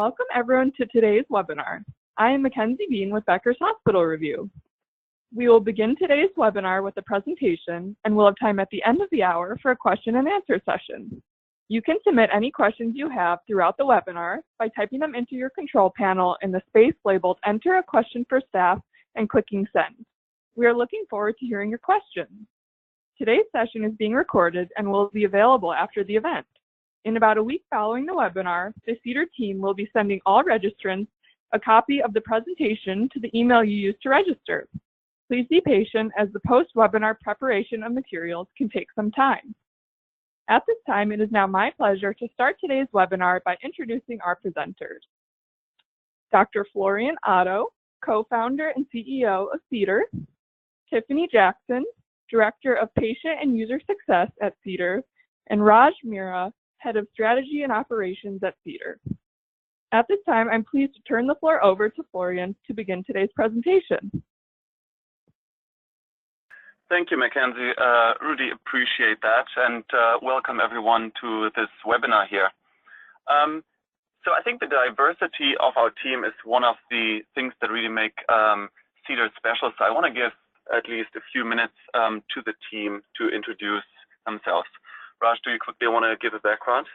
Welcome everyone to today's webinar. I am Mackenzie Bean with Becker's Hospital Review. We will begin today's webinar with a presentation and we'll have time at the end of the hour for a question and answer session. You can submit any questions you have throughout the webinar by typing them into your control panel in the space labeled Enter a Question for Staff and clicking Send. We are looking forward to hearing your questions. Today's session is being recorded and will be available after the event. In about a week following the webinar, the CEDAR team will be sending all registrants a copy of the presentation to the email you used to register. Please be patient as the post-webinar preparation of materials can take some time. At this time, it is now my pleasure to start today's webinar by introducing our presenters. Dr. Florian Otto, co-founder and CEO of CEDAR, Tiffany Jackson, Director of Patient and User Success at CEDAR, and Raj Mira, Head of Strategy and Operations at CEDAR. At this time, I'm pleased to turn the floor over to Florian to begin today's presentation. Thank you, Mackenzie. Really appreciate that, and welcome everyone to this webinar here. So I think the diversity of our team is one of the things that really make CEDAR special. So I want to give at least a few minutes to the team to introduce themselves. Raj, do you quickly want to give a background?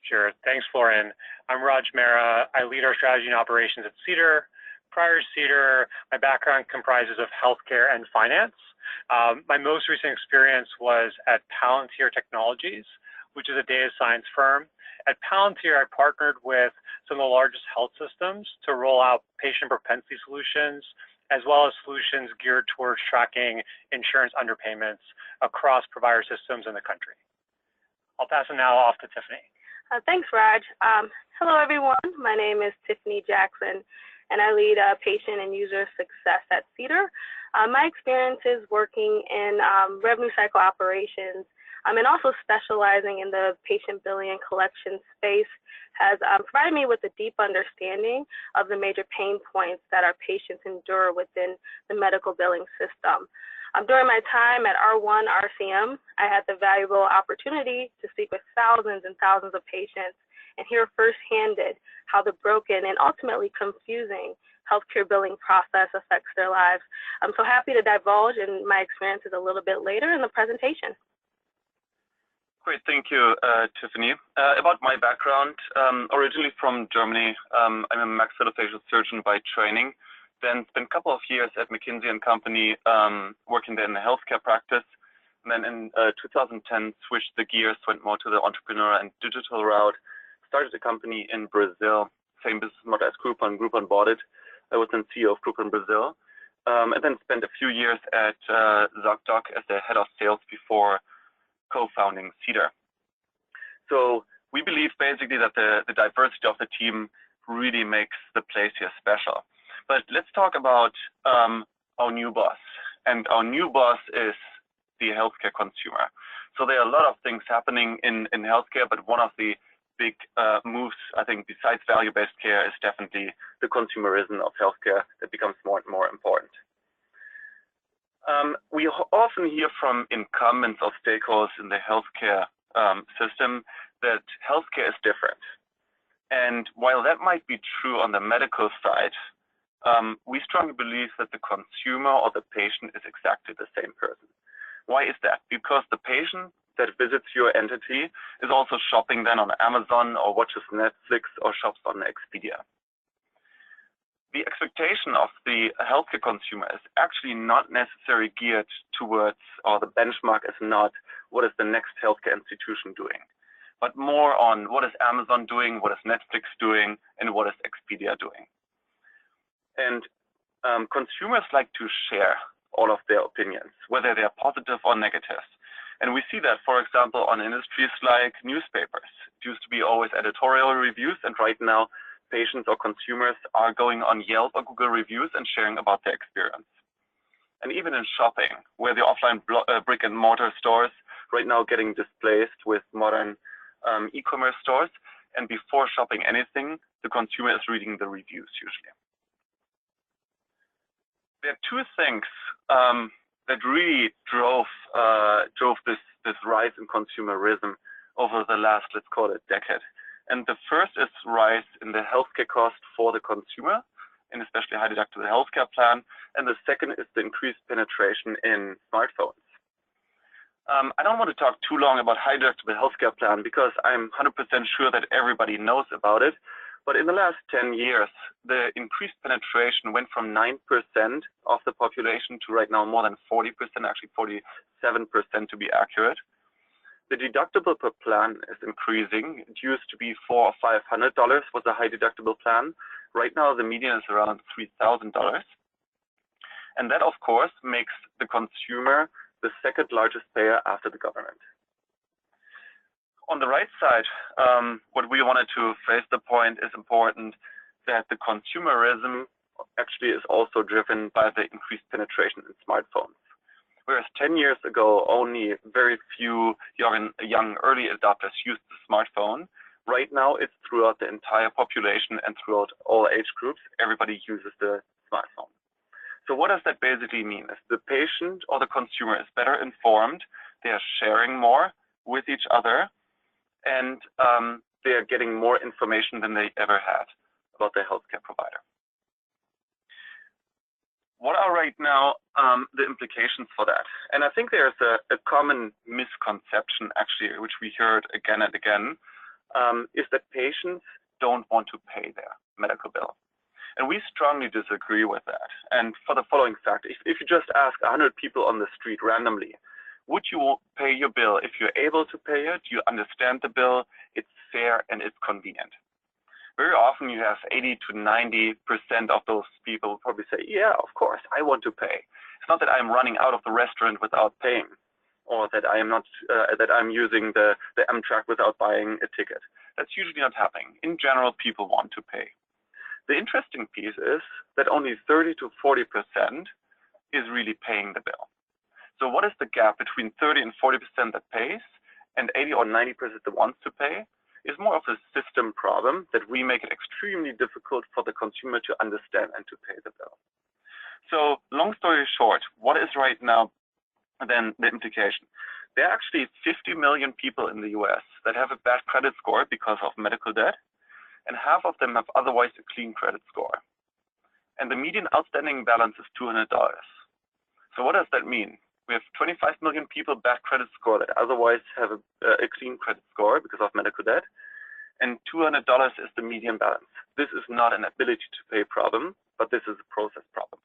Sure. Thanks, Florian. I'm Raj Mehra. I lead our strategy and operations at CEDAR. Prior to CEDAR, my background comprises of healthcare and finance. My most recent experience was at Palantir Technologies, which is a data science firm. At Palantir, I partnered with some of the largest health systems to roll out patient propensity solutions, as well as solutions geared towards tracking insurance underpayments across provider systems in the country. I'll pass it now off to Tiffany. Thanks, Raj. Hello, everyone. My name is Tiffany Jackson, and I lead patient and user success at CEDAR. My experience is working in revenue cycle operations and also specializing in the patient billing and collection space has provided me with a deep understanding of the major pain points that our patients endure within the medical billing system. During my time at R1 RCM, I had the valuable opportunity to speak with thousands and thousands of patients and hear firsthand how the broken and ultimately confusing healthcare billing process affects their lives. I'm so happy to divulge in my experiences a little bit later in the presentation. Great, thank you, Tiffany. About my background, originally from Germany, I'm a maxillofacial surgeon by training. Then spent a couple of years at McKinsey & Company working there in the healthcare practice. And then in 2010, switched the gears, went more to the entrepreneur and digital route, started a company in Brazil, same business model as Groupon. Groupon bought it. I was then CEO of Groupon Brazil. And then spent a few years at ZocDoc as the head of sales before co-founding CEDAR. So we believe basically that the diversity of the team really makes the place here special. But let's talk about our new boss. And our new boss is the healthcare consumer. So there are a lot of things happening in healthcare, but one of the big moves, I think, besides value-based care is definitely the consumerism of healthcare that becomes more and more important. We often hear from incumbents or stakeholders in the healthcare system that healthcare is different. And while that might be true on the medical side, we strongly believe that the consumer or the patient is exactly the same person. Why is that? Because the patient that visits your entity is also shopping then on Amazon or watches Netflix or shops on Expedia. The expectation of the healthcare consumer is actually not necessarily geared towards, or the benchmark is not what is the next healthcare institution doing, but more on what is Amazon doing, what is Netflix doing, and what is Expedia doing. And consumers like to share all of their opinions, whether they're positive or negative. And we see that, for example, on industries like newspapers. It used to be always editorial reviews, and right now, patients or consumers are going on Yelp or Google reviews and sharing about their experience. And even in shopping, where the offline brick and mortar stores right now getting displaced with modern e-commerce stores, and before shopping anything, the consumer is reading the reviews usually. There are two things that really drove this rise in consumerism over the last, let's call it, decade. And the first is rise in the healthcare cost for the consumer, and especially high deductible healthcare plan. And the second is the increased penetration in smartphones. I don't want to talk too long about high deductible healthcare plan because I'm 100% sure that everybody knows about it. But in the last 10 years, the increased penetration went from 9% of the population to right now more than 40%, actually 47% to be accurate. The deductible per plan is increasing. It used to be $400 or $500 was a high deductible plan. Right now, the median is around $3,000. And that, of course, makes the consumer the second largest payer after the government. On the right side, what we wanted to phrase the point is important, that the consumerism actually is also driven by the increased penetration in smartphones. Whereas 10 years ago, only very few young early adopters used the smartphone. Right now, it's throughout the entire population and throughout all age groups, everybody uses the smartphone. So what does that basically mean? Is the patient or the consumer is better informed, they are sharing more with each other, and they are getting more information than they ever had about their healthcare provider. What are right now the implications for that? And I think there's a common misconception, actually, which we heard again and again, is that patients don't want to pay their medical bill. And we strongly disagree with that. And for the following fact, if you just ask 100 people on the street randomly, would you pay your bill if you're able to pay it? You understand the bill, it's fair, and it's convenient. Very often you have 80 to 90% of those people probably say, yeah, of course, I want to pay. It's not that I'm running out of the restaurant without paying, or that I am not, that I'm using the Amtrak without buying a ticket. That's usually not happening. In general, people want to pay. The interesting piece is that only 30 to 40% is really paying the bill. So what is the gap between 30 and 40% that pays and 80 or 90% that wants to pay? Is more of a system problem that we make it extremely difficult for the consumer to understand and to pay the bill. So long story short, what is right now then the implication? There are actually 50 million people in the US that have a bad credit score because of medical debt, and half of them have otherwise a clean credit score. And the median outstanding balance is $200. So what does that mean? We have 25 million people bad credit score that otherwise have a clean credit score because of medical debt, and $200 is the median balance. This is not an ability to pay problem, but this is a process problem.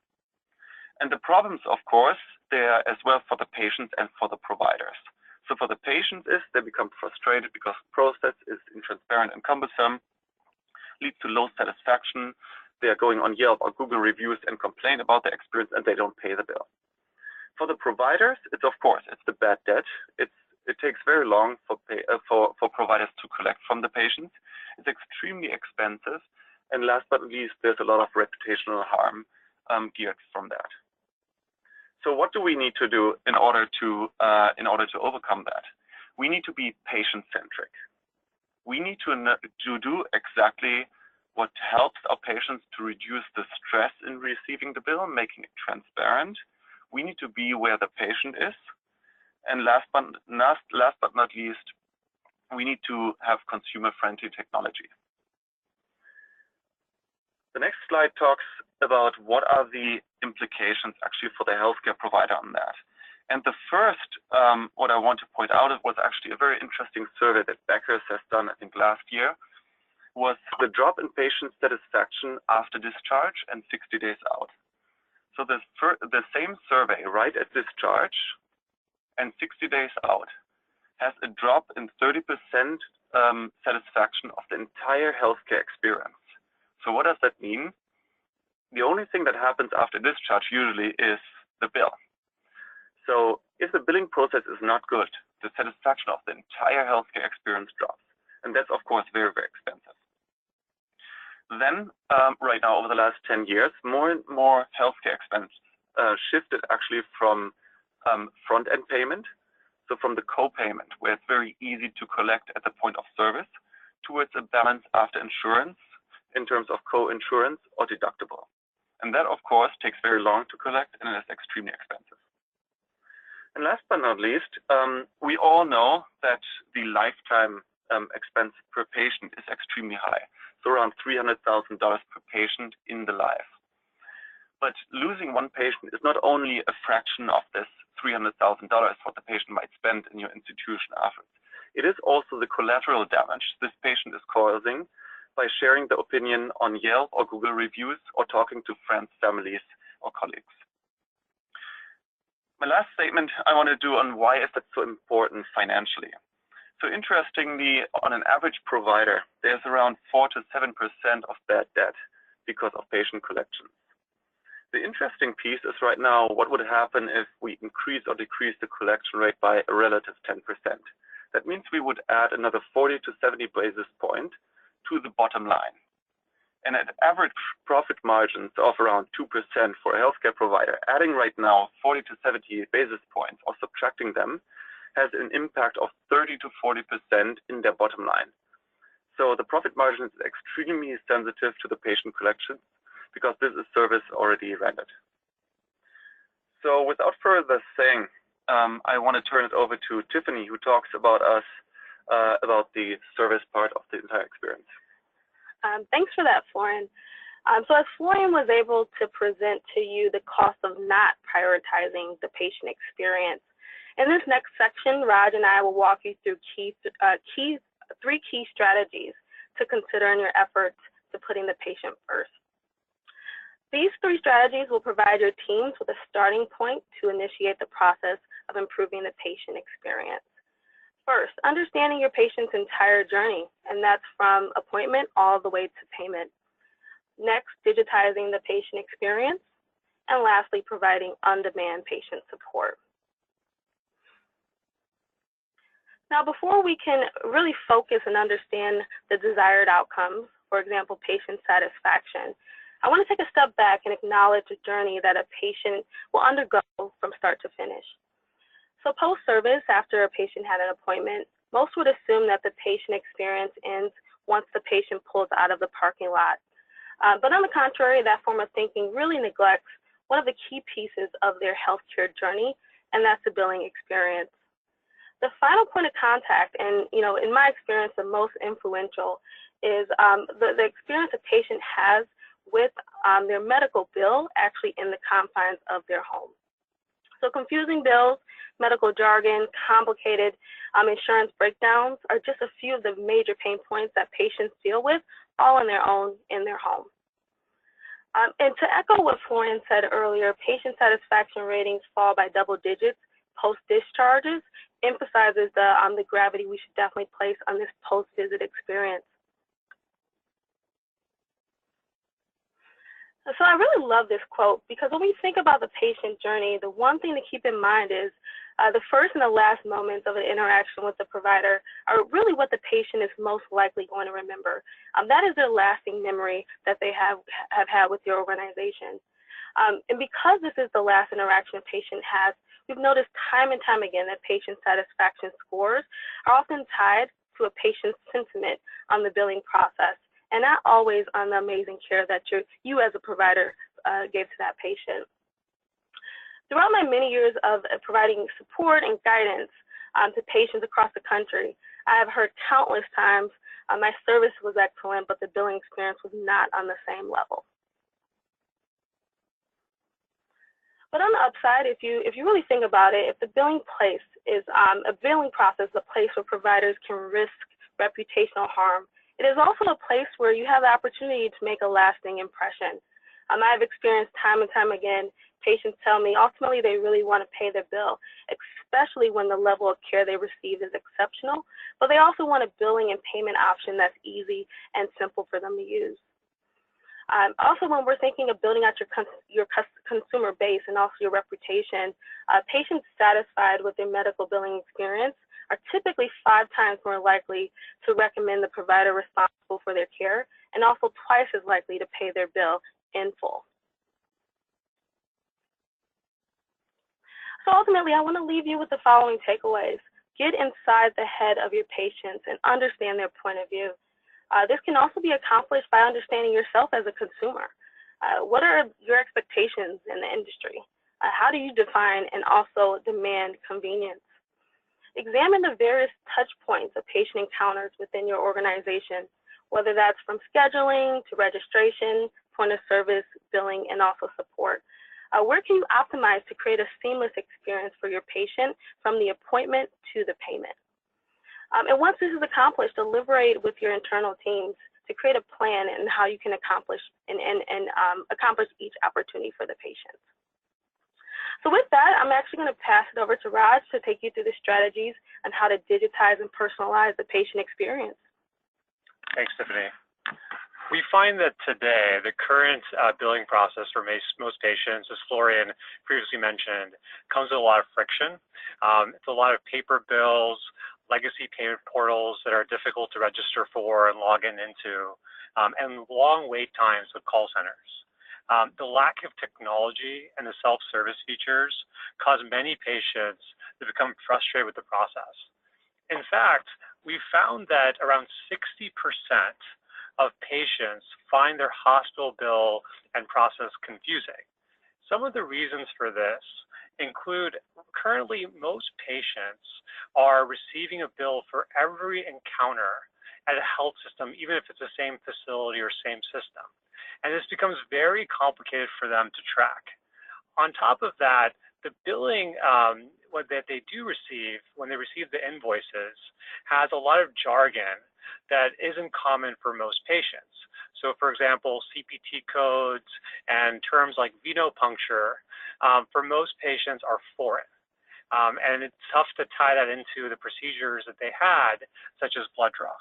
And the problems, of course, they are as well for the patients and for the providers. So for the patients is they become frustrated because the process is intransparent and cumbersome, leads to low satisfaction. They are going on Yelp or Google reviews and complain about their experience, and they don't pay the bill. For the providers, it's of course, it's the bad debt. It takes very long for providers to collect from the patients. It's extremely expensive. And last but not least, there's a lot of reputational harm geared from that. So what do we need to do in order to overcome that? We need to be patient-centric. We need to do exactly what helps our patients to reduce the stress in receiving the bill, making it transparent. We need to be where the patient is. And last but not least, we need to have consumer-friendly technology. The next slide talks about what are the implications actually for the healthcare provider on that. And the first, what I want to point out, it was actually a very interesting survey that Beckers has done, I think last year, was the drop in patient satisfaction after discharge and 60 days out. So the same survey right at discharge and 60 days out has a drop in 30% satisfaction of the entire healthcare experience. So what does that mean? The only thing that happens after discharge usually is the bill. So if the billing process is not good, the satisfaction of the entire healthcare experience drops. And that's, of course, very, very expensive. Then, right now, over the last 10 years, more and more healthcare expense shifted actually from front-end payment, so from the co-payment, where it's very easy to collect at the point of service, towards a balance after insurance in terms of co-insurance or deductible. And that, of course, takes very long to collect and is extremely expensive. And last but not least, we all know that the lifetime expense per patient is extremely high, so around $300,000 per patient in the life. But losing one patient is not only a fraction of this $300,000 what the patient might spend in your institution afterwards. It is also the collateral damage this patient is causing by sharing the opinion on Yelp or Google reviews or talking to friends, families, or colleagues. My last statement I want to do on why is that so important financially. So interestingly, on an average provider, there's around 4 to 7% of bad debt because of patient collections. The interesting piece is right now, what would happen if we increase or decrease the collection rate by a relative 10%? That means we would add another 40 to 70 basis points to the bottom line. And at average profit margins of around 2% for a healthcare provider, adding right now 40 to 70 basis points or subtracting them has an impact of 30 to 40% in their bottom line. So the profit margin is extremely sensitive to the patient collections because this is service already rendered. So without further saying, I want to turn it over to Tiffany, who talks about about the service part of the entire experience. Thanks for that, Florian. So as Florian was able to present to you the cost of not prioritizing the patient experience, in this next section, Raj and I will walk you through three key strategies to consider in your efforts to putting the patient first. These three strategies will provide your teams with a starting point to initiate the process of improving the patient experience. First, understanding your patient's entire journey, and that's from appointment all the way to payment. Next, digitizing the patient experience. And lastly, providing on-demand patient support. Now, before we can really focus and understand the desired outcomes, for example, patient satisfaction, I want to take a step back and acknowledge the journey that a patient will undergo from start to finish. So post-service, after a patient had an appointment, most would assume that the patient experience ends once the patient pulls out of the parking lot. But on the contrary, that form of thinking really neglects one of the key pieces of their healthcare journey, and that's the billing experience. The final point of contact, and in my experience, the most influential, is the experience a patient has with their medical bill actually in the confines of their home. So confusing bills, medical jargon, complicated insurance breakdowns are just a few of the major pain points that patients deal with all on their own in their home. And to echo what Florian said earlier, patient satisfaction ratings fall by double digits post-discharges emphasizes the gravity we should definitely place on this post-visit experience. So I really love this quote because when we think about the patient journey, the one thing to keep in mind is the first and the last moments of an interaction with the provider are really what the patient is most likely going to remember. That is their lasting memory that they have had with your organization. And because this is the last interaction a patient has, we've noticed time and time again that patient satisfaction scores are often tied to a patient's sentiment on the billing process, and not always on the amazing care that you as a provider gave to that patient. Throughout my many years of providing support and guidance to patients across the country, I have heard countless times my service was excellent, but the billing experience was not on the same level. But on the upside, if you really think about it, if the billing place is a billing process, a place where providers can risk reputational harm, it is also a place where you have the opportunity to make a lasting impression. I've experienced time and time again, patients tell me ultimately they really want to pay their bill, especially when the level of care they receive is exceptional, but they also want a billing and payment option that's easy and simple for them to use. Also, when we're thinking of building out your consumer base and also your reputation, patients satisfied with their medical billing experience are typically 5 times more likely to recommend the provider responsible for their care and also twice as likely to pay their bill in full. So ultimately, I want to leave you with the following takeaways. Get inside the head of your patients and understand their point of view. This can also be accomplished by understanding yourself as a consumer. What are your expectations in the industry? How do you define and also demand convenience? Examine the various touch points a patient encounters within your organization, whether that's from scheduling to registration, point of service, billing, and also support. Where can you optimize to create a seamless experience for your patient from the appointment to the payment? And once this is accomplished, deliberate with your internal teams to create a plan and how you can accomplish accomplish each opportunity for the patient. So with that, I'm actually going to pass it over to Raj to take you through the strategies on how to digitize and personalize the patient experience. Thanks, Tiffany. We find that today, the current billing process for most patients, as Florian previously mentioned, comes with a lot of friction. It's a lot of paper bills, legacy payment portals that are difficult to register for and log into, and long wait times with call centers. The lack of technology and the self-service features cause many patients to become frustrated with the process. In fact, we found that around 60% of patients find their hospital bill and process confusing. Some of the reasons for this include currently most patients are receiving a bill for every encounter at a health system, even if it's the same facility or same system. And this becomes very complicated for them to track. On top of that, the billing that they do receive when they receive the invoices has a lot of jargon that isn't common for most patients. So for example, CPT codes and terms like venopuncture for most patients are foreign. And it's tough to tie that into the procedures that they had, such as blood draw.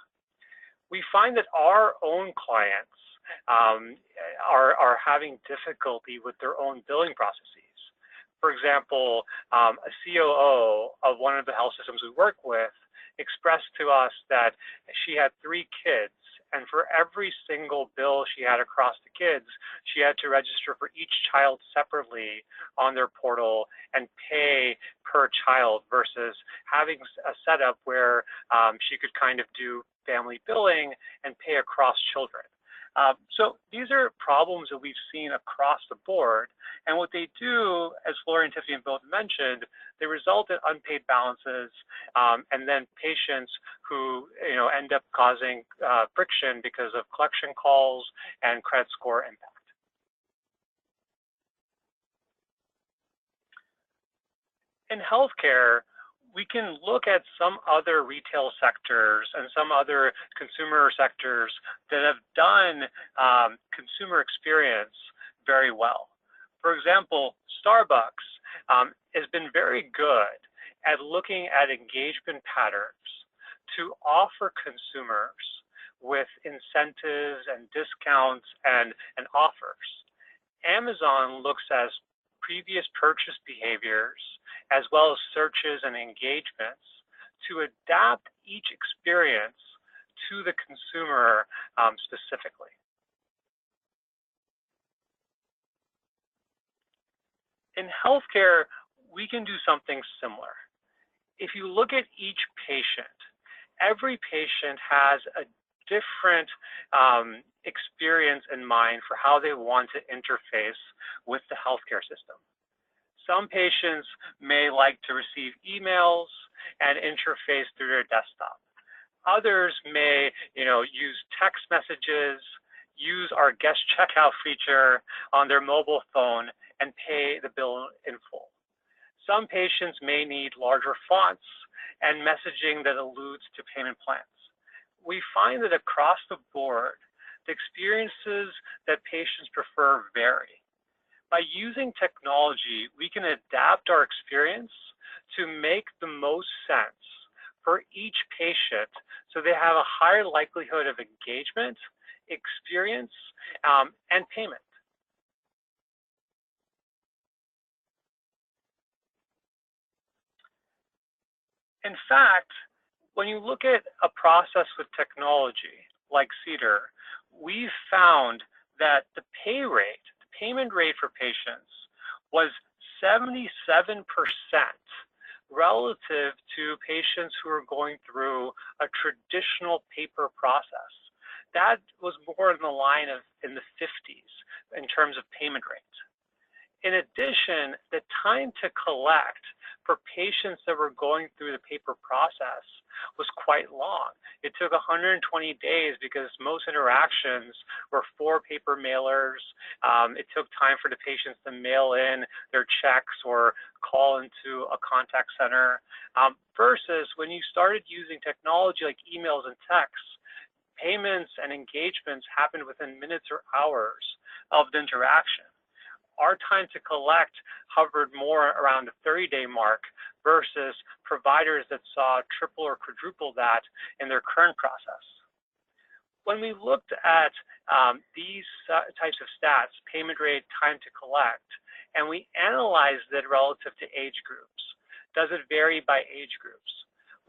We find that our own clients are having difficulty with their own billing processes. For example, a COO of one of the health systems we work with expressed to us that she had 3 kids, and for every single bill she had across the kids, she had to register for each child separately on their portal and pay per child versus having a setup where she could kind of do family billing and pay across children. So these are problems that we've seen across the board. And what they do, as Florian and Tiffany both mentioned, they result in unpaid balances and then patients who end up causing friction because of collection calls and credit score impact. In healthcare, we can look at some other retail sectors and some other consumer sectors that have done consumer experience very well. For example, Starbucks has been very good at looking at engagement patterns to offer consumers with incentives and discounts and offers. Amazon looks at previous purchase behaviors as well as searches and engagements to adapt each experience to the consumer specifically. In healthcare, we can do something similar. If you look at each patient, every patient has a different experience in mind for how they want to interface with the healthcare system. Some patients may like to receive emails and interface through their desktop. Others may, use text messages, use our guest checkout feature on their mobile phone and pay the bill in full. Some patients may need larger fonts and messaging that alludes to payment plans. We find that across the board, the experiences that patients prefer vary. By using technology, we can adapt our experience to make the most sense for each patient so they have a higher likelihood of engagement, experience, and payment. In fact, when you look at a process with technology like Cedar, we've found that the payment rate for patients was 77% relative to patients who are going through a traditional paper process. That was more in the line of in the 50s in terms of payment rates. In addition, the time to collect for patients that were going through the paper process was quite long. It took 120 days because most interactions were 4 paper mailers. It took time for the patients to mail in their checks or call into a contact center, versus when you started using technology like emails and texts, payments and engagements happened within minutes or hours of the interaction. Our time to collect hovered more around the 30-day mark versus providers that saw triple or quadruple that in their current process. When we looked at these types of stats, payment rate, time to collect, and we analyzed it relative to age groups, does it vary by age groups?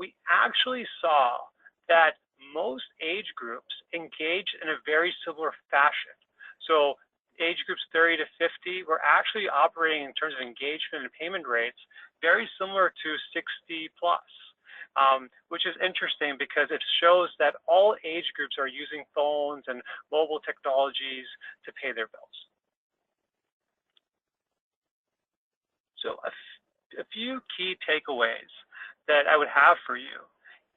We actually saw that most age groups engaged in a very similar fashion. So age groups 30 to 50 were actually operating in terms of engagement and payment rates very similar to 60 plus, which is interesting because it shows that all age groups are using phones and mobile technologies to pay their bills. So a few key takeaways that I would have for you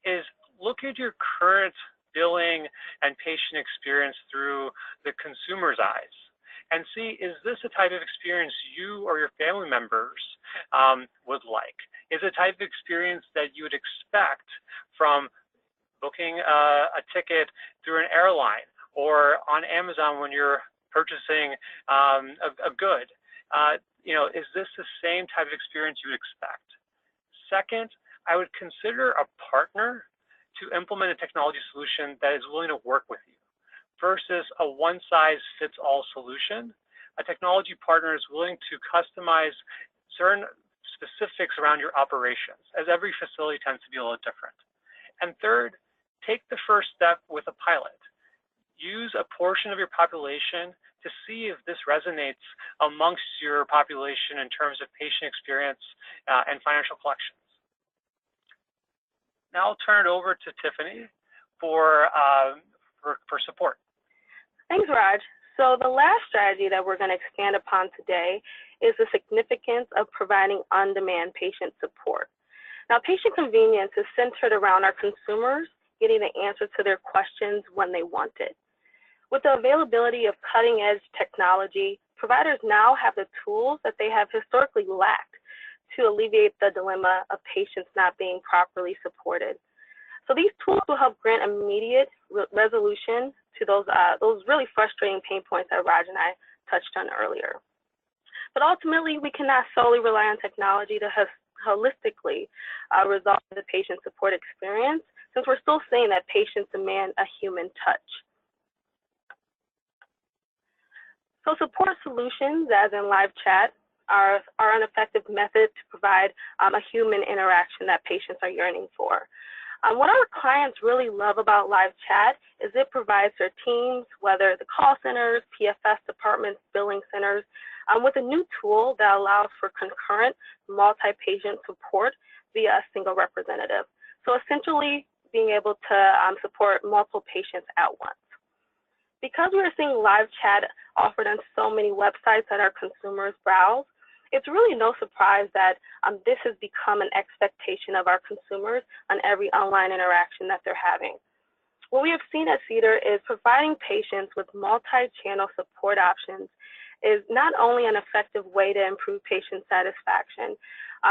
is look at your current billing and patient experience through the consumer's eyes, and see, is this a type of experience you or your family members would like? Is it a type of experience that you would expect from booking a ticket through an airline or on Amazon when you're purchasing a good? Is this the same type of experience you would expect? Second, I would consider a partner to implement a technology solution that is willing to work with you, versus a one-size-fits-all solution. A technology partner is willing to customize certain specifics around your operations, as every facility tends to be a little different. And third, take the first step with a pilot. Use a portion of your population to see if this resonates amongst your population in terms of patient experience and financial collections. Now I'll turn it over to Tiffany for support. Thanks, Raj. So the last strategy that we're going to expand upon today is the significance of providing on-demand patient support. Now, patient convenience is centered around our consumers getting the answer to their questions when they want it. With the availability of cutting-edge technology, providers now have the tools that they have historically lacked to alleviate the dilemma of patients not being properly supported. So these tools will help grant immediate resolution to those really frustrating pain points that Raj and I touched on earlier. But ultimately, we cannot solely rely on technology to holistically resolve the patient support experience, since we're still saying that patients demand a human touch. So support solutions, as in live chat, are an effective method to provide a human interaction that patients are yearning for. What our clients really love about live chat is it provides their teams, whether the call centers, PFS departments, billing centers, with a new tool that allows for concurrent multi-patient support via a single representative. So essentially being able to support multiple patients at once. Because we're seeing live chat offered on so many websites that our consumers browse, it's really no surprise that this has become an expectation of our consumers on every online interaction that they're having. What we have seen at Cedar is providing patients with multi-channel support options is not only an effective way to improve patient satisfaction,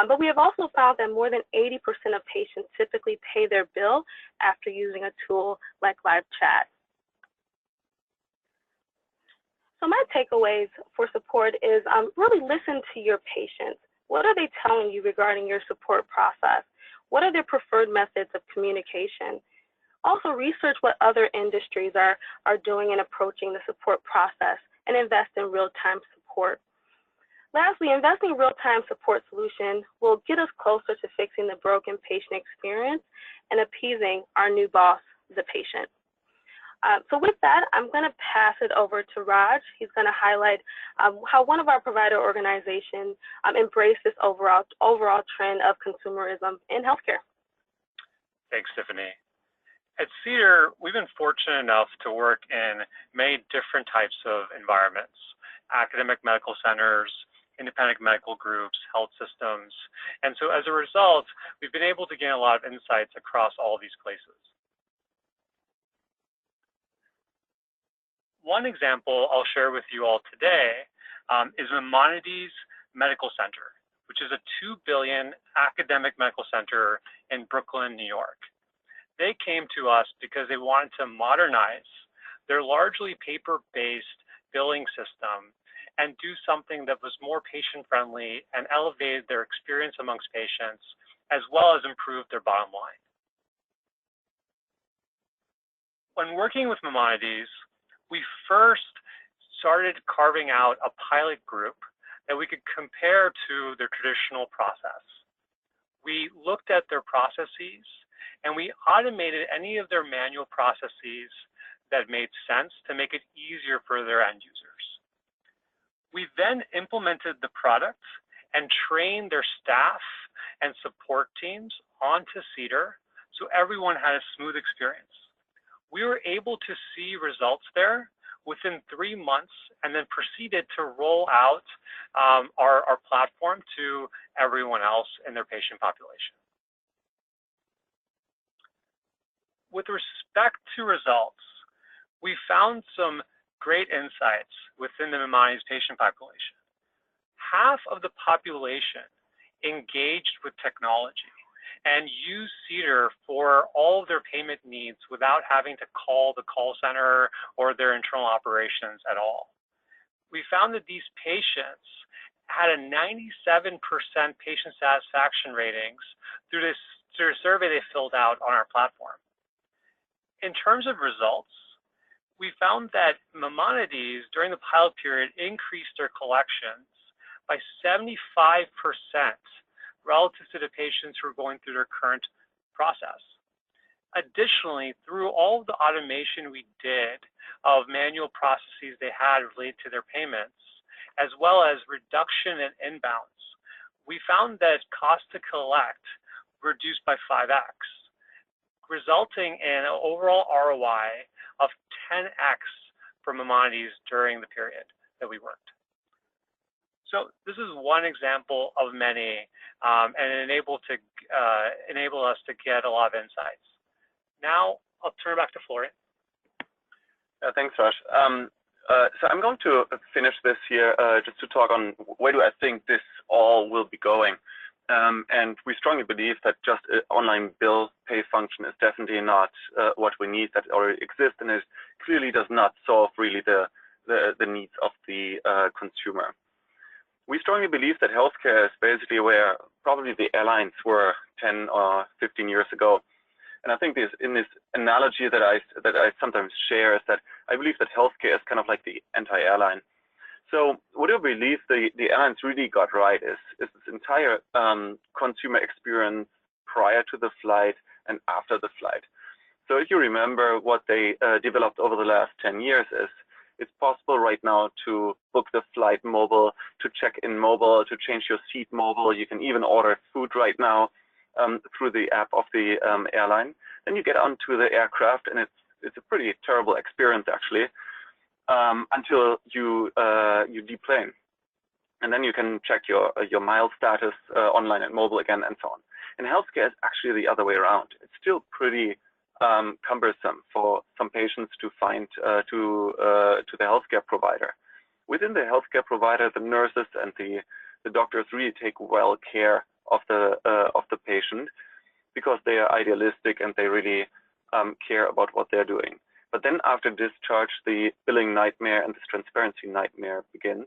but we have also found that more than 80% of patients typically pay their bill after using a tool like live chat. So my takeaways for support is really listen to your patients. What are they telling you regarding your support process? What are their preferred methods of communication? Also research what other industries are doing in approaching the support process and invest in real-time support. Lastly, investing in real-time support solutions will get us closer to fixing the broken patient experience and appeasing our new boss, the patient. So with that, I'm going to pass it over to Raj. He's going to highlight how one of our provider organizations embraced this overall trend of consumerism in healthcare. Thanks, Tiffany. At Cedar, we've been fortunate enough to work in many different types of environments: academic medical centers, independent medical groups, health systems. And so as a result, we've been able to gain a lot of insights across all these places. One example I'll share with you all today is Maimonides Medical Center, which is a $2 billion academic medical center in Brooklyn, New York. They came to us because they wanted to modernize their largely paper-based billing system and do something that was more patient-friendly and elevated their experience amongst patients, as well as improve their bottom line. When working with Maimonides, we first started carving out a pilot group that we could compare to their traditional process. We looked at their processes and we automated any of their manual processes that made sense to make it easier for their end users. We then implemented the product and trained their staff and support teams onto Cedar so everyone had a smooth experience. We were able to see results there within 3 months and then proceeded to roll out our platform to everyone else in their patient population. With respect to results, we found some great insights within the Maimonides patient population. Half of the population engaged with technology and use Cedar for all of their payment needs without having to call the call center or their internal operations at all. We found that these patients had a 97% patient satisfaction ratings through this survey they filled out on our platform. In terms of results, we found that Maimonides during the pilot period increased their collections by 75% relative to the patients who are going through their current process. Additionally, through all of the automation we did of manual processes they had related to their payments, as well as reduction in inbounds, we found that cost to collect reduced by 5x, resulting in an overall ROI of 10x for Maimonides during the period that we worked. So this is one example of many, and it enabled us to get a lot of insights. Now I'll turn it back to Florian. Thanks, Raj. So I'm going to finish this here just to talk on where do I think this all will be going. And we strongly believe that just an online bill pay function is definitely not what we need, that already exists, and it clearly does not solve really the needs of the consumer. We strongly believe that healthcare is basically where probably the airlines were 10 or 15 years ago. And I think in this analogy that I sometimes share is that I believe that healthcare is kind of like the anti-airline. So what I believe the airlines really got right is this entire consumer experience prior to the flight and after the flight. So if you remember what they developed over the last 10 years is, it's possible right now to book the flight mobile, to check in mobile, to change your seat mobile. You can even order food right now through the app of the airline. Then you get onto the aircraft, and it's a pretty terrible experience actually until you deplane, and then you can check your miles status online and mobile again, and so on. And healthcare is actually the other way around. It's still pretty cumbersome for some patients to find to the healthcare provider. Within the healthcare provider, the nurses and the doctors really take well care of the patient because they are idealistic and they really care about what they're doing. But then after discharge, the billing nightmare and this transparency nightmare begins.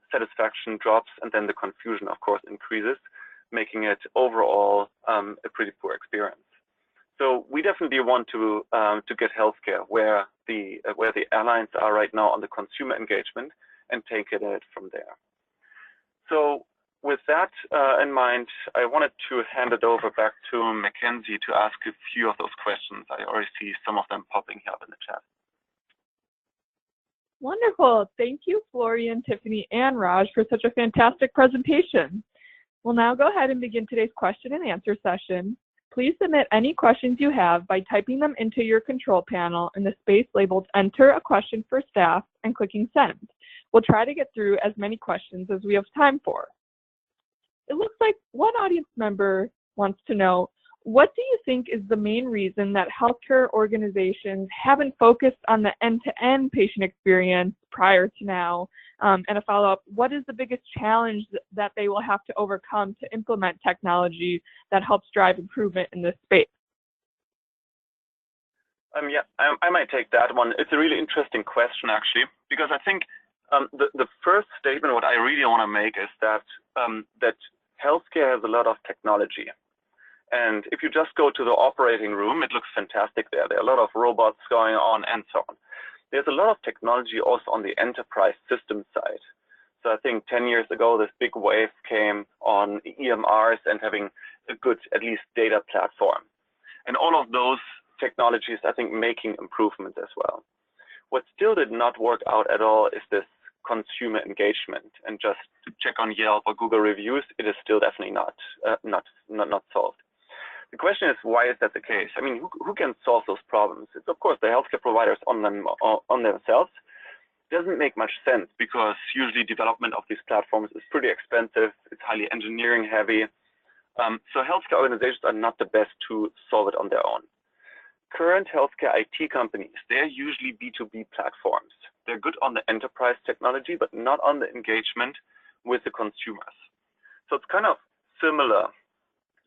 Satisfaction drops, and then the confusion, of course, increases, making it overall a pretty poor experience. So we definitely want to get healthcare where the airlines are right now on the consumer engagement and take it from there. So with that in mind, I wanted to hand it over back to Mackenzie to ask a few of those questions. I already see some of them popping up in the chat. Wonderful. Thank you, Florian, Tiffany, and Raj for such a fantastic presentation. We'll now go ahead and begin today's question and answer session. Please submit any questions you have by typing them into your control panel in the space labeled Enter a Question for Staff and clicking Send. We'll try to get through as many questions as we have time for. It looks like one audience member wants to know, what do you think is the main reason that healthcare organizations haven't focused on the end-to-end patient experience prior to now? And a follow-up, what is the biggest challenge that they will have to overcome to implement technology that helps drive improvement in this space? Yeah, I might take that one. It's a really interesting question, actually, because I think the first statement what I really want to make is that that healthcare has a lot of technology. And if you just go to the operating room, it looks fantastic there. There are a lot of robots going on and so on. There's a lot of technology also on the enterprise system side. So I think 10 years ago, this big wave came on EMRs and having a good, at least, data platform. And all of those technologies, I think, making improvements as well. What still did not work out at all is this consumer engagement. And just to check on Yelp or Google reviews, it is still definitely not solved. The question is, why is that the case? I mean, who can solve those problems? It's, of course, the healthcare providers on themselves. It doesn't make much sense because usually development of these platforms is pretty expensive. It's highly engineering heavy. So healthcare organizations are not the best to solve it on their own. Current healthcare IT companies, they're usually B2B platforms. They're good on the enterprise technology, but not on the engagement with the consumers. So it's kind of similar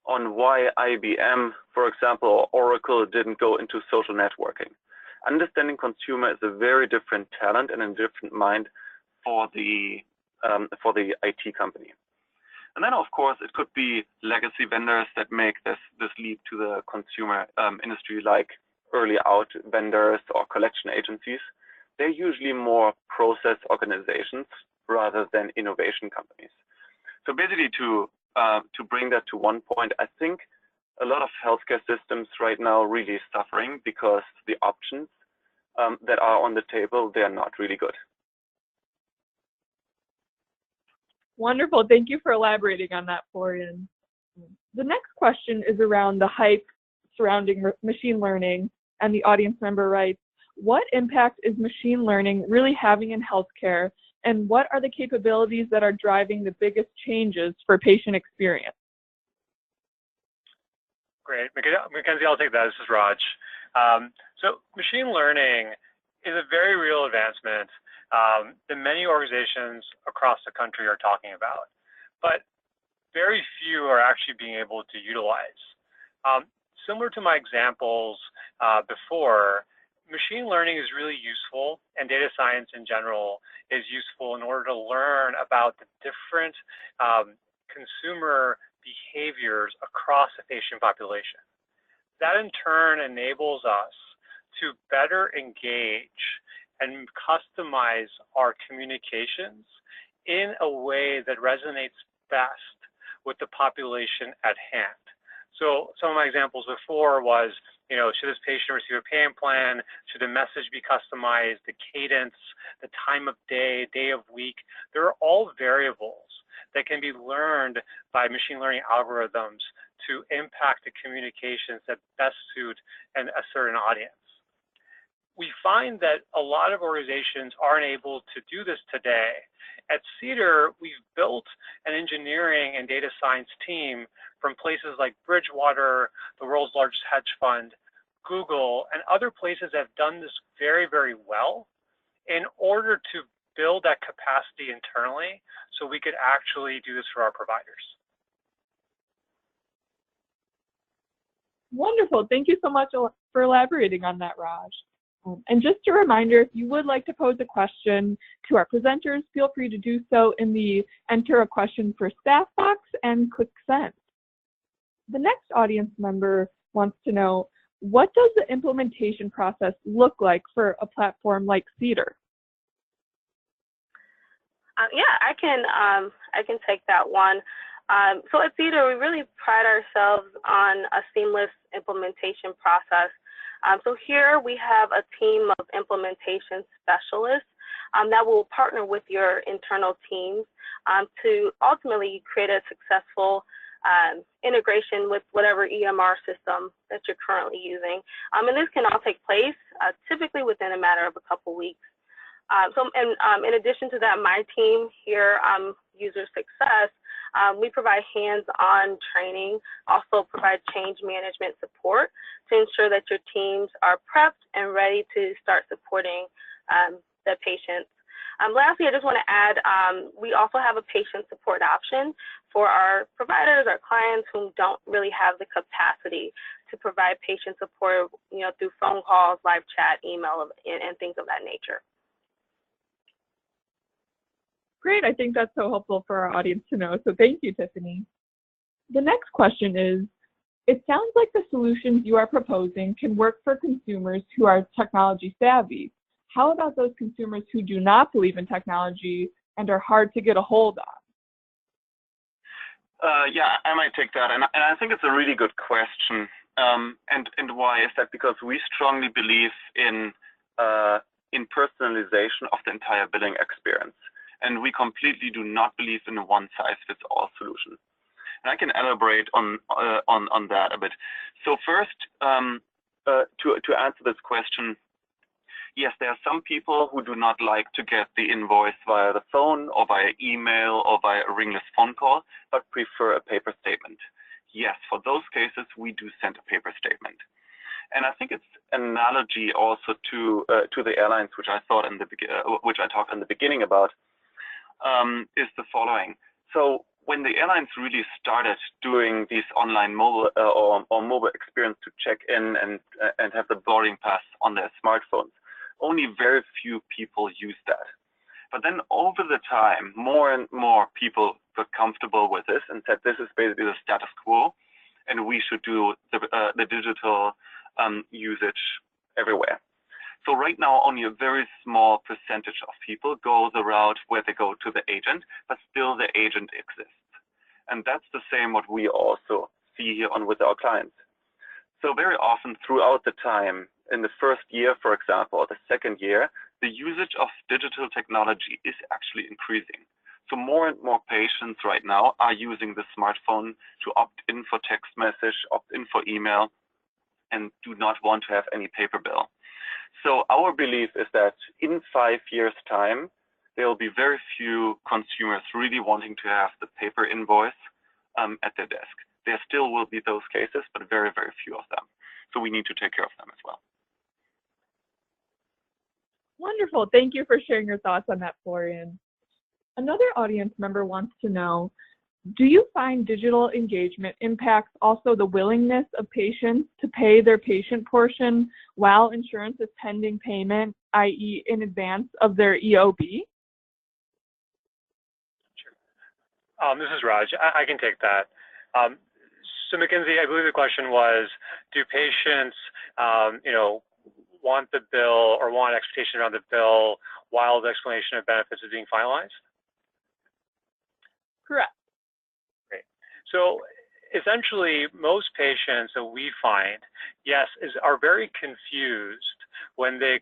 on why IBM, for example, or Oracle didn't go into social networking. Understanding consumer is a very different talent and a different mind for the IT company. And then, of course, it could be legacy vendors that make this leap to the consumer industry, like early out vendors or collection agencies. They're usually more process organizations rather than innovation companies. So basically, to bring that to one point, I think a lot of healthcare systems right now really suffering because the options that are on the table, they are not really good. Wonderful. Thank you for elaborating on that, Florian. The next question is around the hype surrounding machine learning, and the audience member writes, what impact is machine learning really having in healthcare, and what are the capabilities that are driving the biggest changes for patient experience? Great. Mackenzie, I'll take that. This is Raj. So machine learning is a very real advancement that many organizations across the country are talking about, but very few are actually being able to utilize. Similar to my examples before, machine learning is really useful, and data science in general is useful in order to learn about the different consumer behaviors across the patient population. That in turn enables us to better engage and customize our communications in a way that resonates best with the population at hand. So some of my examples before was, should this patient receive a payment plan? Should the message be customized? The cadence, the time of day, day of week, they're all variables that can be learned by machine learning algorithms to impact the communications that best suit a certain audience. We find that a lot of organizations aren't able to do this today. At Cedar, we've built an engineering and data science team from places like Bridgewater, the world's largest hedge fund, Google, and other places that have done this very, very well in order to build that capacity internally so we could actually do this for our providers. Wonderful. Thank you so much for elaborating on that, Raj. And just a reminder, if you would like to pose a question to our presenters, feel free to do so in the Enter a Question for Staff box and click Send. The next audience member wants to know, what does the implementation process look like for a platform like Cedar? Yeah, I can take that one. So at Cedar, we really pride ourselves on a seamless implementation process. So here we have a team of implementation specialists that will partner with your internal teams to ultimately create a successful integration with whatever EMR system that you're currently using. And this can all take place typically within a matter of a couple weeks. In addition to that, my team here, User Success, we provide hands-on training, also provide change management support to ensure that your teams are prepped and ready to start supporting the patients. Lastly, I just want to add, we also have a patient support option for our providers, our clients who don't really have the capacity to provide patient support, through phone calls, live chat, email, and things of that nature. Great, I think that's so helpful for our audience to know, so thank you, Tiffany. The next question is, it sounds like the solutions you are proposing can work for consumers who are technology savvy. How about those consumers who do not believe in technology and are hard to get a hold of? Yeah, I might take that, and I think it's a really good question. And why is that? Because we strongly believe in personalization of the entire billing experience, and we completely do not believe in a one-size-fits-all solution. And I can elaborate on that a bit. So first, to answer this question, yes, there are some people who do not like to get the invoice via the phone or via email or via a ringless phone call, but prefer a paper statement. Yes, for those cases, we do send a paper statement. And I think it's an analogy also to the airlines, which I talked in the beginning about, is the following. So when the airlines really started doing these online mobile or mobile experience to check in and have the boarding pass on their smartphones, only very few people use that. But then over the time, more and more people got comfortable with this and said this is basically the status quo, and we should do the digital usage everywhere. So right now, only a very small percentage of people go the route where they go to the agent, but still the agent exists. And that's the same what we also see here on with our clients. So very often throughout the time, in the first year, for example, or the second year, the usage of digital technology is actually increasing. So more and more patients right now are using the smartphone to opt in for text message, opt in for email, and do not want to have any paper bill. So our belief is that in 5 years' time, there will be very few consumers really wanting to have the paper invoice at their desk. There still will be those cases, but very, very few of them. So we need to take care of them as well. Wonderful. Thank you for sharing your thoughts on that, Florian. Another audience member wants to know, do you find digital engagement impacts also the willingness of patients to pay their patient portion while insurance is pending payment, i.e. in advance of their EOB? Sure. This is Raj. I can take that. So Mackenzie, I believe the question was, do patients, want the bill or want expectation around the bill while the explanation of benefits is being finalized? Correct. Great. So essentially, most patients that we find, yes, are very confused when they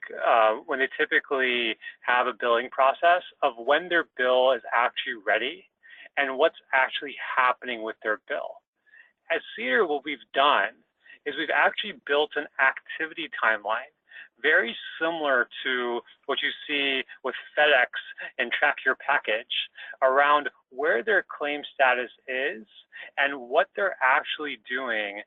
typically have a billing process of when their bill is actually ready and what's actually happening with their bill. At Cedar, what we've done is we've actually built an activity timeline very similar to what you see with FedEx and Track Your Package around where their claim status is and what they're actually doing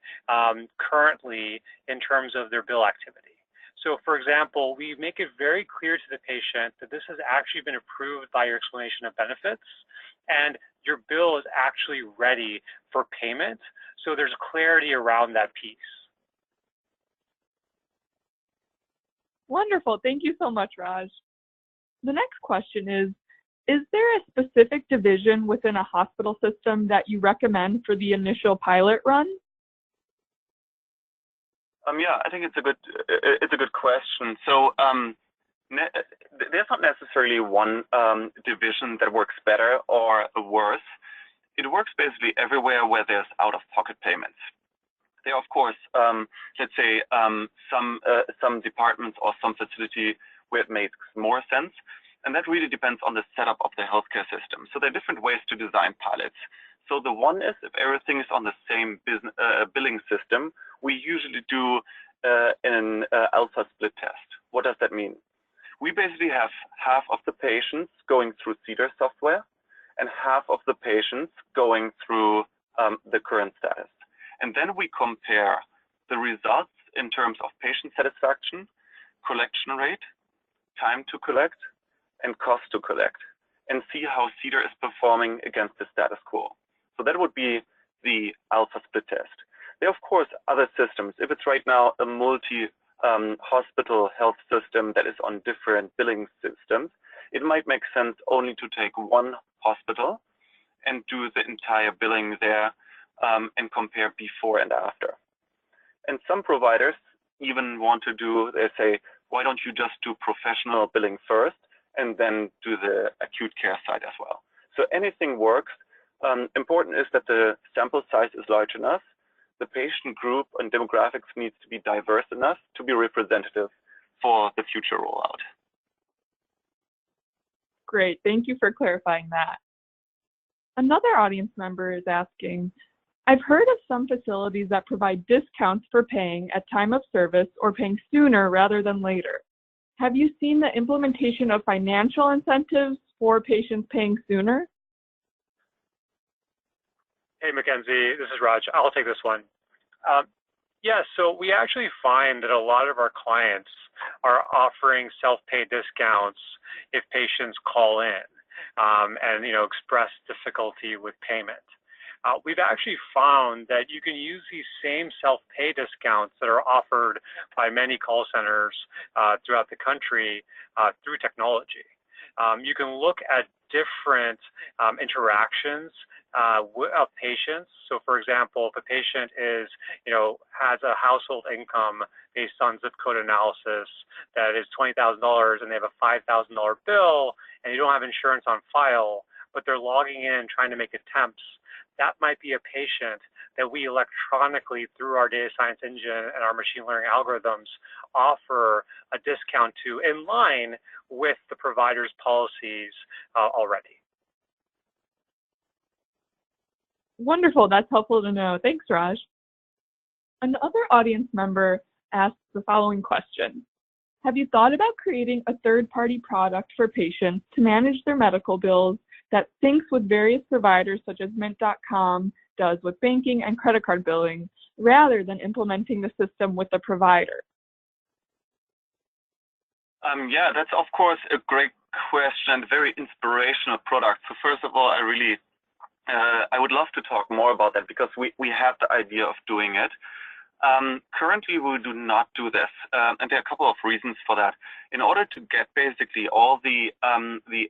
currently in terms of their bill activity. So for example, we make it very clear to the patient that this has actually been approved by your explanation of benefits and your bill is actually ready for payment. So there's clarity around that piece. Wonderful. Thank you so much, Raj. The next question is there a specific division within a hospital system that you recommend for the initial pilot run? Yeah, I think it's a good question. So there's not necessarily one division that works better or worse. It works basically everywhere where there's out-of-pocket payments. There are, of course, let's say some departments or some facility where it makes more sense, and that really depends on the setup of the healthcare system. So there are different ways to design pilots. So the one is if everything is on the same billing system, we usually do an alpha split test. What does that mean? We basically have half of the patients going through Cedar software and half of the patients going through the current status. And then we compare the results in terms of patient satisfaction, collection rate, time to collect, and cost to collect, and see how Cedar is performing against the status quo. So that would be the alpha split test. There are, of course, other systems. If it's right now a multi-hospital health system that is on different billing systems, it might make sense only to take one hospital and do the entire billing there and compare before and after. And some providers even want to do, they say, why don't you just do professional billing first and then do the acute care side as well? So anything works. Important is that the sample size is large enough. The patient group and demographics needs to be diverse enough to be representative for the future rollout. Great, thank you for clarifying that. Another audience member is asking, I've heard of some facilities that provide discounts for paying at time of service or paying sooner rather than later. Have you seen the implementation of financial incentives for patients paying sooner? Hey, Mackenzie, this is Raj. I'll take this one. Yeah, so we actually find that a lot of our clients are offering self-pay discounts if patients call in and express difficulty with payment. We've actually found that you can use these same self-pay discounts that are offered by many call centers throughout the country through technology. You can look at different interactions of patients. So, for example, if a patient is, has a household income based on zip code analysis that is $20,000 and they have a $5,000 bill and you don't have insurance on file, but they're logging in trying to make attempts, that might be a patient that we electronically, through our data science engine and our machine learning algorithms, offer a discount to in line with the provider's policies already. Wonderful, that's helpful to know. Thanks, Raj. Another audience member asks the following question. Have you thought about creating a third-party product for patients to manage their medical bills that syncs with various providers such as Mint.com does with banking and credit card billing, rather than implementing the system with the provider? Yeah, that's of course a great question, very inspirational product. So first of all, I would love to talk more about that because we have the idea of doing it. Currently, we do not do this, and there are a couple of reasons for that. In order to get basically all the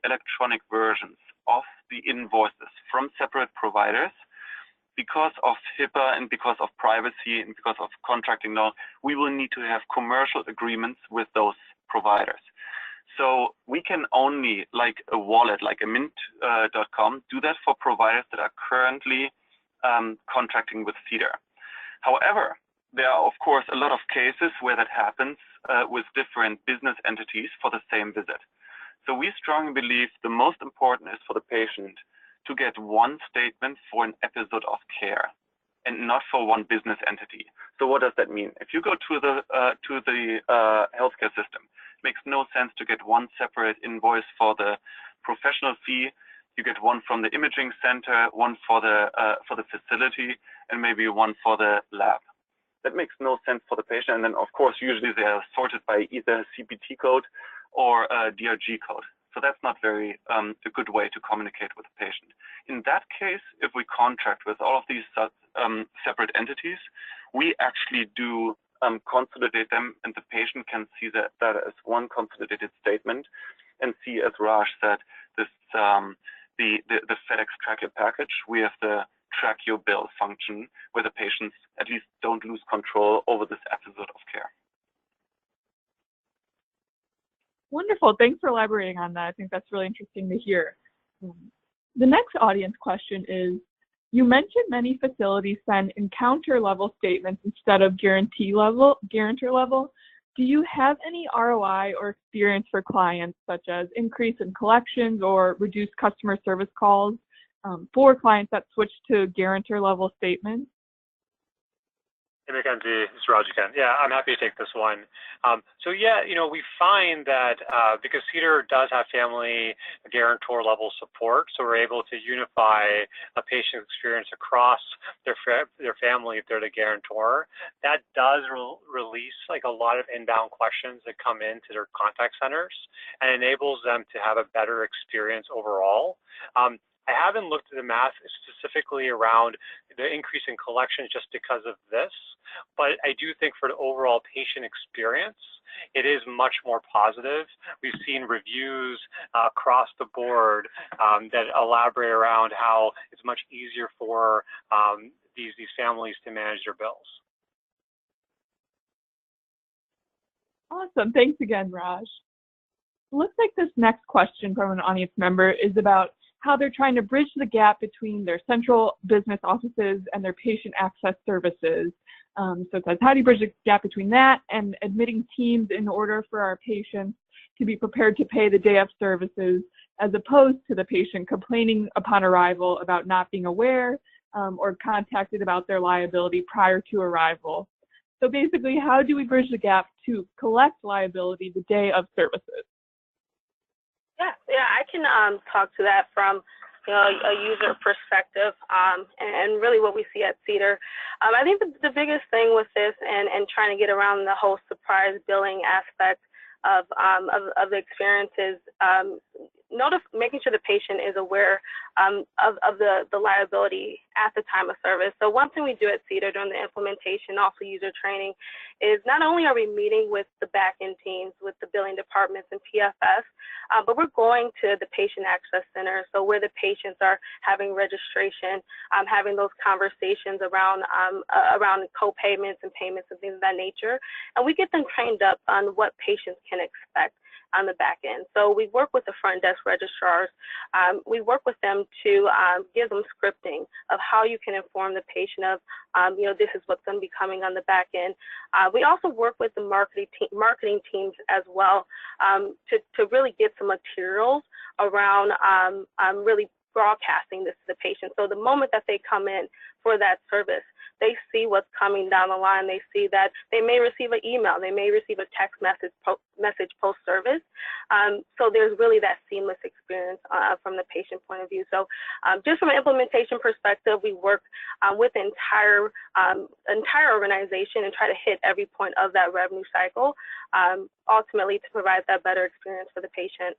electronic versions of the invoices from separate providers, because of HIPAA and because of privacy and because of contracting law, we will need to have commercial agreements with those providers. So we can only, like a wallet, like a Mint.com, do that for providers that are currently contracting with Cedar. However, there are, of course, a lot of cases where that happens with different business entities for the same visit. So we strongly believe the most important is for the patient to get one statement for an episode of care and not for one business entity. So what does that mean? If you go to the healthcare system, it makes no sense to get one separate invoice for the professional fee. You get one from the imaging center, one for the facility, and maybe one for the lab. That makes no sense for the patient. And then, of course, usually they are sorted by either CPT code or a DRG code. So that's not very a good way to communicate with the patient. In that case, if we contract with all of these separate entities, we actually do consolidate them, and the patient can see that as one consolidated statement, and see, as Raj said, this the FedEx Track Your Package. We have the Track Your Bill function, where the patients at least don't lose control over this episode of care. Wonderful. Thanks for elaborating on that. I think that's really interesting to hear. The next audience question is, you mentioned many facilities send encounter level statements instead of guarantor level. Do you have any ROI or experience for clients, such as increase in collections or reduced customer service calls for clients that switch to guarantor level statements? Hey, Mackenzie, it's Raj again. Yeah, I'm happy to take this one. So yeah, we find that because Cedar does have family guarantor level support, so we're able to unify a patient experience across their family if they're the guarantor. That does release like a lot of inbound questions that come into their contact centers and enables them to have a better experience overall. I haven't looked at the math specifically around the increase in collections just because of this, but I do think for the overall patient experience, it is much more positive. We've seen reviews across the board that elaborate around how it's much easier for these families to manage their bills. Awesome. Thanks again, Raj. Looks like this next question from an audience member is about how they're trying to bridge the gap between their central business offices and their patient access services. So it says, how do you bridge the gap between that and admitting teams in order for our patients to be prepared to pay the day of services, as opposed to the patient complaining upon arrival about not being aware or contacted about their liability prior to arrival. So basically, how do we bridge the gap to collect liability the day of services? Yeah, I can talk to that from a user perspective, and really what we see at Cedar. I think the biggest thing with this and trying to get around the whole surprise billing aspect of the experience is making sure the patient is aware of the liability at the time of service. So one thing we do at Cedar during the implementation, also user training, is not only are we meeting with the back-end teams, with the billing departments and PFS, but we're going to the patient access center, so where the patients are having registration, having those conversations around co-payments and payments and things of that nature, and we get them trained up on what patients can expect on the back end. So we work with the front desk registrars. We work with them to give them scripting of how you can inform the patient of, this is what's going to be coming on the back end. We also work with the marketing teams as well to really get some materials around really broadcasting this to the patient. So the moment that they come in for that service, they see what's coming down the line. They see that they may receive an email, they may receive a text message post-service. So there's really that seamless experience from the patient point of view. So just from an implementation perspective, we work with the entire organization and try to hit every point of that revenue cycle, ultimately to provide that better experience for the patient.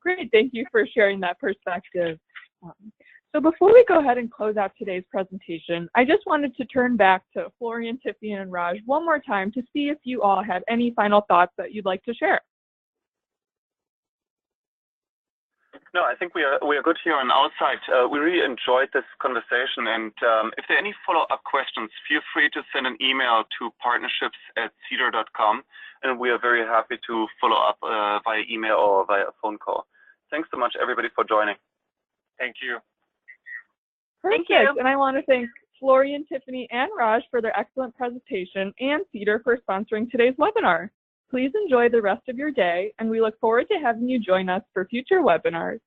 Great, thank you for sharing that perspective. So before we go ahead and close out today's presentation, I just wanted to turn back to Florian, Tiffany, and Raj one more time to see if you all have any final thoughts that you'd like to share. No, I think we are good here on our side. We really enjoyed this conversation, and if there are any follow-up questions, feel free to send an email to partnerships@cedar.com, and we are very happy to follow up via email or via a phone call. Thanks so much, everybody, for joining. Thank you. Perfect. Thank you. And I want to thank Florian, Tiffany, and Raj for their excellent presentation, and Cedar for sponsoring today's webinar. Please enjoy the rest of your day, and we look forward to having you join us for future webinars.